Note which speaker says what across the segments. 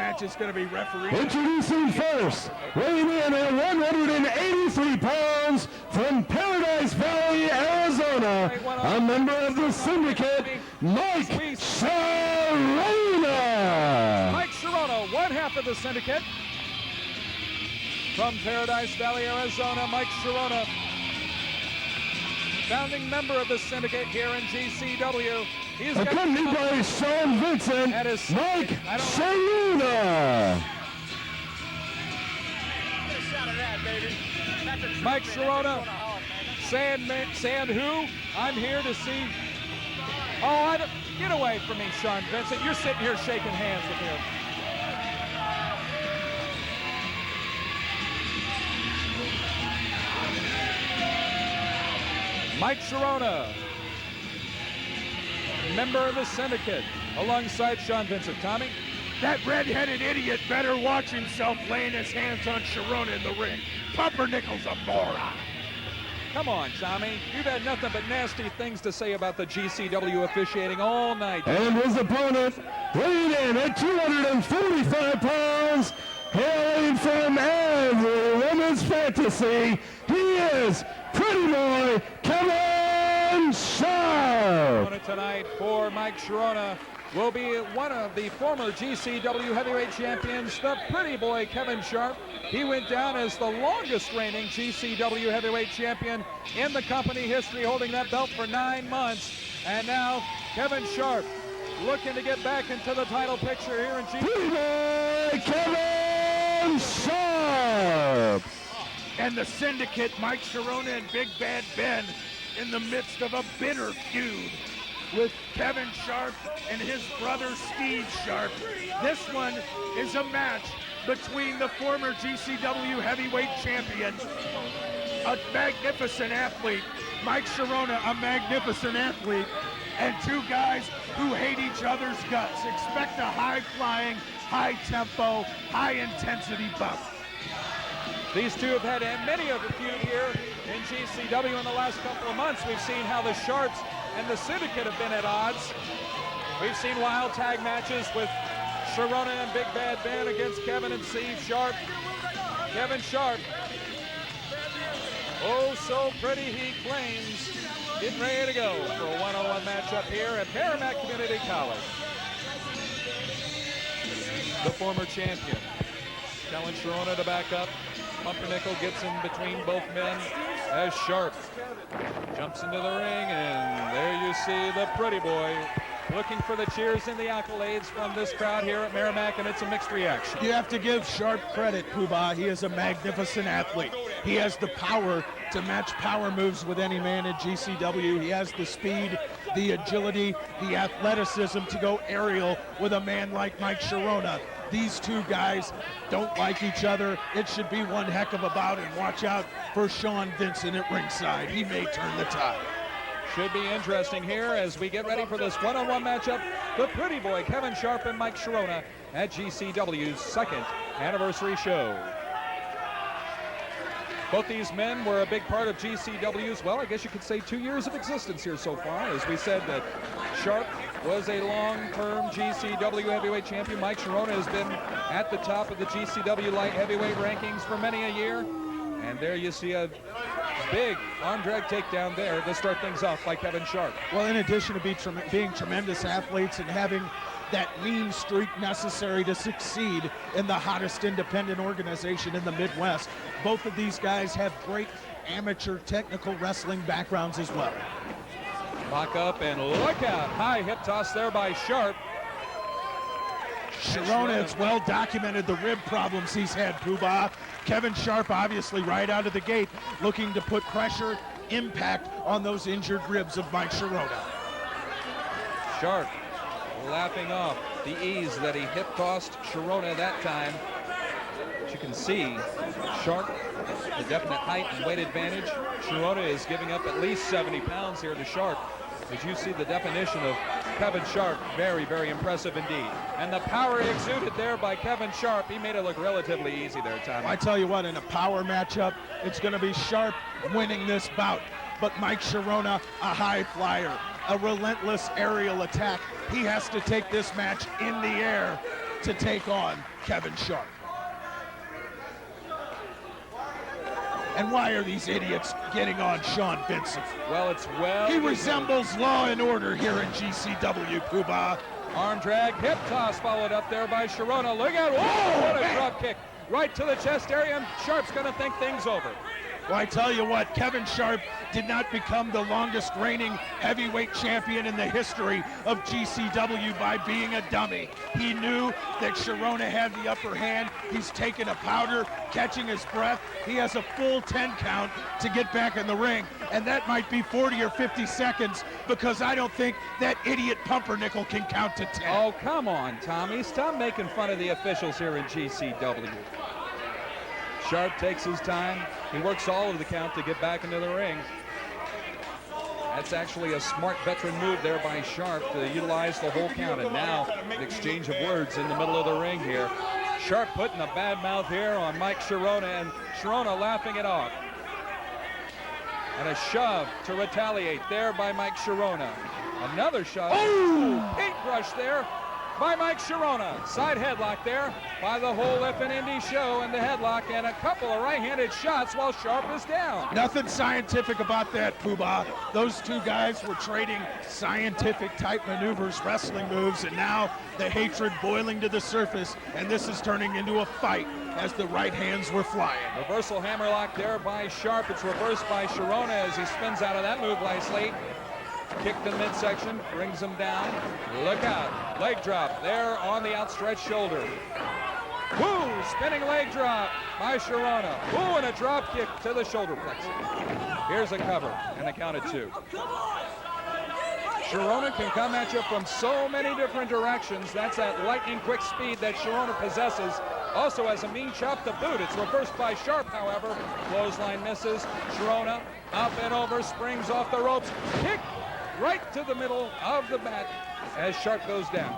Speaker 1: match is going to be refereed.
Speaker 2: Introducing first, weighing in at 183 pounds from Paradise Valley, Arizona, a member of the syndicate, Mike Sharona.
Speaker 3: Mike Sharona, one half of the syndicate. From Paradise Valley, Arizona, Mike Sharona, founding member of the syndicate here in GCW. He's
Speaker 2: accompanied by Sean Vincent, Mike Sharona.
Speaker 3: Mike Sharona saying who? I'm here to see. Oh, get away from me, Sean Vincent. You're sitting here shaking hands with him. Mike Sharona, member of the syndicate, alongside Sean Vincent. Tommy?
Speaker 1: That red-headed idiot better watch himself laying his hands on Sharona in the ring. Pumpernickel's a moron.
Speaker 3: Come on, Tommy. You've had nothing but nasty things to say about the GCW officiating all night.
Speaker 2: And his opponent, weighing in at 245 pounds, hailing from every woman's fantasy, he is Pretty Boy Kevin Sharp.
Speaker 3: Tonight for Mike Sharona will be one of the former GCW heavyweight champions, the Pretty Boy Kevin Sharp. He went down as the longest reigning GCW heavyweight champion in the company history, holding that belt for 9 months. And now Kevin Sharp looking to get back into the title picture here in GCW.
Speaker 2: Pretty Boy Kevin Sharp.
Speaker 1: And the syndicate, Mike Sharona and Big Bad Ben, in the midst of a bitter feud with Kevin Sharp and his brother Steve Sharp. This one is a match between the former GCW heavyweight champion, a magnificent athlete, Mike Sharona, a magnificent athlete, and two guys who hate each other's guts. Expect a high-flying, high-tempo, high-intensity bout.
Speaker 3: These two have had many of a feud here in GCW in the last couple of months. We've seen how the Sharps and the syndicate have been at odds. We've seen wild tag matches with Sharona and Big Bad Ben against Kevin and Steve Sharp. Kevin Sharp, oh so pretty he claims, getting ready to go for a one-on-one matchup here at Merrimack Community College. The former champion, telling Sharona to back up. Pumpernickel gets in between both men as Sharp jumps into the ring, and there you see the Pretty Boy looking for the cheers and the accolades from this crowd here at Merrimack, and it's a mixed reaction.
Speaker 1: You have to give Sharp credit, Poobah. He is a magnificent athlete. He has the power to match power moves with any man in GCW. He has the speed, the agility, the athleticism to go aerial with a man like Mike Sharona. These two guys don't like each other. It should be one heck of a bout, and watch out for Sean Vincent at ringside. He may turn the tide.
Speaker 3: Should be interesting here as we get ready for this one-on-one matchup. The Pretty Boy, Kevin Sharp and Mike Sharona at GCW's second anniversary show. Both these men were a big part of GCW's, well, I guess you could say 2 years of existence here so far. As we said, that Sharp was a long-term GCW heavyweight champion. Mike Sharona has been at the top of the GCW light heavyweight rankings for many a year. And there you see a big arm drag takedown there to start things off by Kevin Sharp.
Speaker 1: Well, in addition to being tremendous athletes and having that mean streak necessary to succeed in the hottest independent organization in the Midwest, both of these guys have great amateur technical wrestling backgrounds as well.
Speaker 3: Lock up and look out. High hip toss there by Sharp.
Speaker 1: Sharona, it's well documented the rib problems he's had, Poobah. Kevin Sharp, obviously, right out of the gate, looking to put pressure, impact on those injured ribs of Mike Sharona.
Speaker 3: Sharp laughing off the ease that he hip tossed Sharona that time. But you can see Sharp, the definite height and weight advantage. Sharona is giving up at least 70 pounds here to Sharp. As you see the definition of Kevin Sharp, very, very impressive indeed. And the power exuded there by Kevin Sharp. He made it look relatively easy there, Tommy.
Speaker 1: I tell you what, in a power matchup, it's going to be Sharp winning this bout. But Mike Sharona, a high flyer, a relentless aerial attack. He has to take this match in the air to take on Kevin Sharp. And why are these idiots getting on Sean Vincent?
Speaker 3: Well,
Speaker 1: He resembles Law and Order here in GCW, Poobah.
Speaker 3: Arm drag, hip toss followed up there by Sharona. Look out, whoa, what a drop kick. Right to the chest area, and Sharp's gonna think things over.
Speaker 1: Well, I tell you what, Kevin Sharp did not become the longest reigning heavyweight champion in the history of GCW by being a dummy. He knew that Sharona had the upper hand. He's taken a powder, catching his breath. He has a full 10 count to get back in the ring, and that might be 40 or 50 seconds because I don't think that idiot Pumpernickel can count to 10.
Speaker 3: Oh, come on, Tommy. Stop making fun of the officials here in GCW. Sharp takes his time. He works all of the count to get back into the ring. That's actually a smart veteran move there by Sharp to utilize the whole count. And now an exchange of words in the middle of the ring here. Sharp putting a bad mouth here on Mike Sharona, and Sharona laughing it off. And a shove to retaliate there by Mike Sharona. Another shove. Oh! Paintbrush there by Mike Sharona. Side headlock there by the whole F and Indy show, and the headlock and a couple of right-handed shots while Sharp is down.
Speaker 1: Nothing scientific about that, Poobah. Those two guys were trading scientific type maneuvers, wrestling moves, and now the hatred boiling to the surface, and this is turning into a fight as the right hands were flying.
Speaker 3: Reversal hammerlock there by Sharp. It's reversed by Sharona as he spins out of that move nicely. Kick to midsection, brings him down. Look out, leg drop there on the outstretched shoulder. Woo, spinning leg drop by Sharona. Woo, and a drop kick to the shoulder plexus. Here's a cover and a count of 2. Sharona can come at you from so many different directions. That's that lightning quick speed that Sharona possesses. Also has a mean chop to boot. It's reversed by Sharp, however. Clothesline misses. Sharona up and over, springs off the ropes. Kick right to the middle of the mat as Sharp goes down.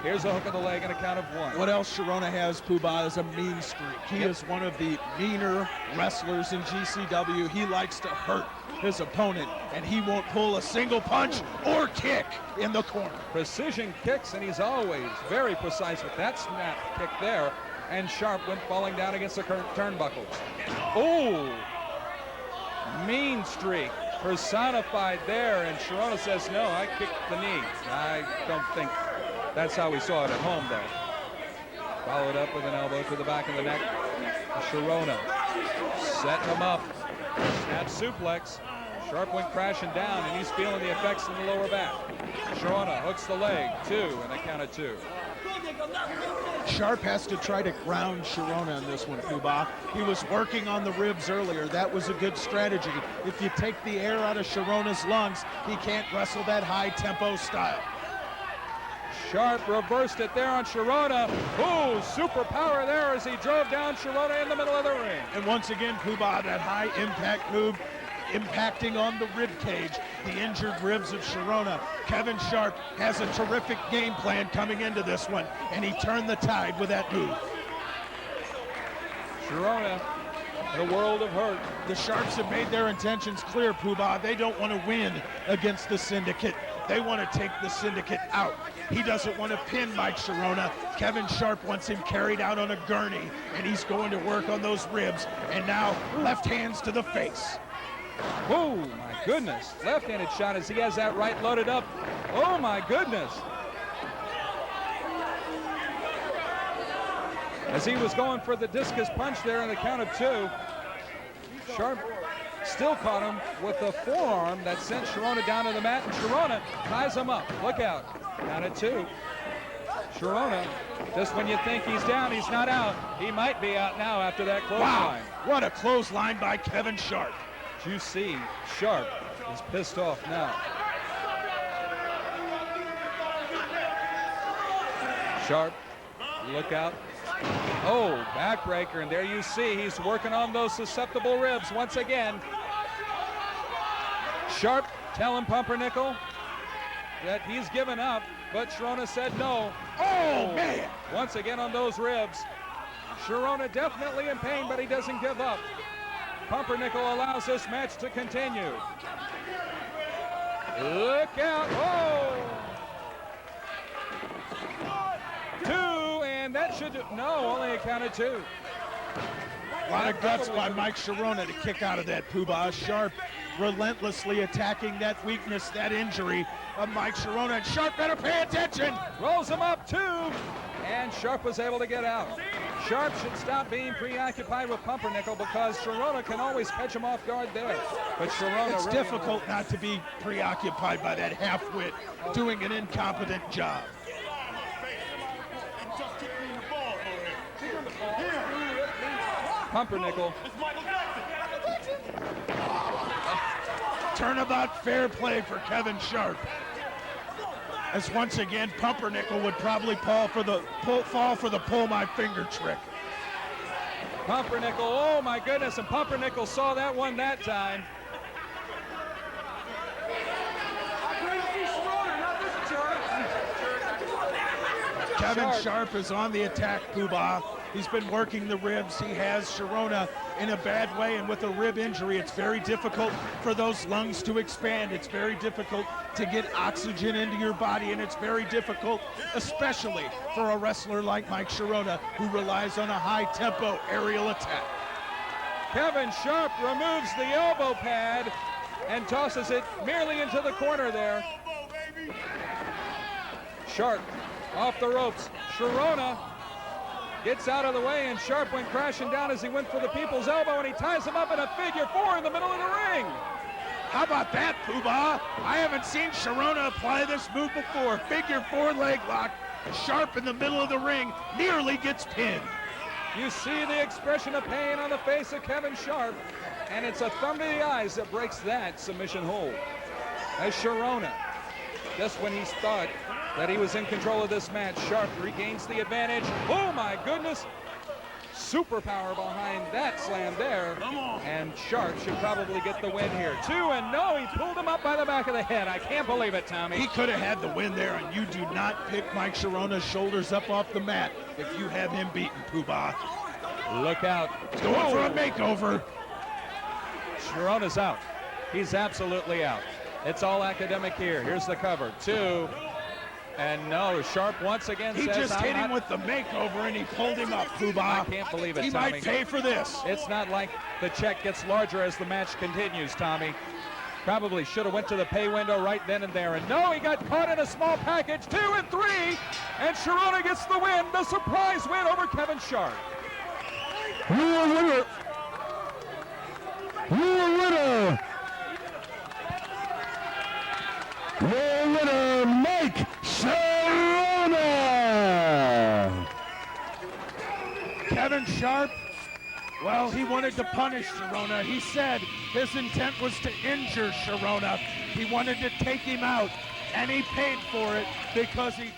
Speaker 3: Here's a hook in the leg and a count of 1.
Speaker 1: What else Sharona has, Poobah, is a mean streak. He is one of the meaner wrestlers in GCW. He likes to hurt his opponent, and he won't pull a single punch or kick in the corner.
Speaker 3: Precision kicks, and he's always very precise with that snap kick there. And Sharp went falling down against the turnbuckles. Oh, mean streak personified there, and Sharona says, no, I kicked the knee. I don't think that's how we saw it at home, though. Followed up with an elbow to the back of the neck. Sharona setting him up. Snap suplex. Sharp went crashing down, and he's feeling the effects in the lower back. Sharona hooks the leg, 2, and a count of 2.
Speaker 1: Sharp has to try to ground Sharona in this one, Poobah. He was working on the ribs earlier. That was a good strategy. If you take the air out of Sharona's lungs, he can't wrestle that high-tempo style.
Speaker 3: Sharp reversed it there on Sharona. Ooh, super power there as he drove down Sharona in the middle of the ring.
Speaker 1: And once again, Poobah, that high-impact move impacting on the rib cage, the injured ribs of Sharona. Kevin Sharp has a terrific game plan coming into this one, and he turned the tide with that move.
Speaker 3: Sharona in a world of hurt.
Speaker 1: The Sharps have made their intentions clear, Poobah. They don't want to win against the Syndicate. They want to take the Syndicate out. He doesn't want to pin Mike Sharona. Kevin Sharp wants him carried out on a gurney, and he's going to work on those ribs. And now, left hands to the face.
Speaker 3: Oh, my goodness. Left-handed shot as he has that right loaded up. Oh, my goodness. As he was going for the discus punch there in the count of 2, Sharp still caught him with the forearm that sent Sharona down to the mat, and Sharona ties him up. Look out. Count of 2. Sharona, just when you think he's down, he's not out. He might be out now after that clothesline.
Speaker 1: Wow, what a clothesline by Kevin Sharp.
Speaker 3: You see, Sharp is pissed off now. Sharp, look out. Oh, backbreaker, and there you see he's working on those susceptible ribs once again. Sharp telling Pumpernickel that he's given up, but Sharona said no.
Speaker 1: Oh, man!
Speaker 3: Once again on those ribs. Sharona definitely in pain, but he doesn't give up. Pumpernickel allows this match to continue. Look out. Oh! 2 should, no, only a count of 2.
Speaker 1: A lot of guts by Mike Sharona to kick out of that, Poobah. Sharp relentlessly attacking that weakness, that injury of Mike Sharona. And Sharp better pay attention.
Speaker 3: Rolls him up 2, and Sharp was able to get out. Sharp should stop being preoccupied with Pumpernickel because Sharona can always catch him off guard there. But Sharona
Speaker 1: It's
Speaker 3: really
Speaker 1: difficult not to be preoccupied by that half-wit doing an incompetent job.
Speaker 3: Pumpernickel.
Speaker 1: Turnabout fair play for Kevin Sharp. As once again, Pumpernickel would probably fall for the pull my finger trick.
Speaker 3: Pumpernickel, oh my goodness, and Pumpernickel saw that one that time.
Speaker 1: Kevin Sharp is on the attack, Poobah. He's been working the ribs. He has Sharona in a bad way, and with a rib injury, it's very difficult for those lungs to expand. It's very difficult to get oxygen into your body, and it's very difficult, especially for a wrestler like Mike Sharona, who relies on a high-tempo aerial attack.
Speaker 3: Kevin Sharp removes the elbow pad and tosses it merely into the corner there. Sharp off the ropes. Sharona gets out of the way, and Sharp went crashing down as he went for the people's elbow, and he ties him up in a figure 4 in the middle of the ring.
Speaker 1: How about that, Poobah? I haven't seen Sharona apply this move before. Figure 4 leg lock. Sharp in the middle of the ring, nearly gets pinned.
Speaker 3: You see the expression of pain on the face of Kevin Sharp, and it's a thumb to the eyes that breaks that submission hold. As Sharona, just when he's thought that he was in control of this match, Sharp regains the advantage. Oh my goodness! Superpower behind that slam there. And Sharp should probably get the win here. 2, and no, he pulled him up by the back of the head. I can't believe it, Tommy.
Speaker 1: He could have had the win there, and you do not pick Mike Sharona's shoulders up off the mat if you have him beaten, Poobah.
Speaker 3: Look out.
Speaker 1: He's going for a makeover.
Speaker 3: Sharona's out. He's absolutely out. It's all academic here. Here's the cover. 2. And no, Sharp once again
Speaker 1: He
Speaker 3: says,
Speaker 1: just hit him with the makeover, and he pulled him up, Poobah.
Speaker 3: I can't believe it,
Speaker 1: He
Speaker 3: Tommy.
Speaker 1: might pay for this.
Speaker 3: It's not like the check gets larger as the match continues, Tommy. Probably should have went to the pay window right then and there. And no, he got caught in a small package. 2 and 3. And Sharona gets the win. The surprise win over Kevin Sharp.
Speaker 2: Your winner. Your winner. Your winner, Mike Sharona.
Speaker 1: Kevin Sharp, well, he wanted to punish Sharona. He said his intent was to injure Sharona. He wanted to take him out, and he paid for it because he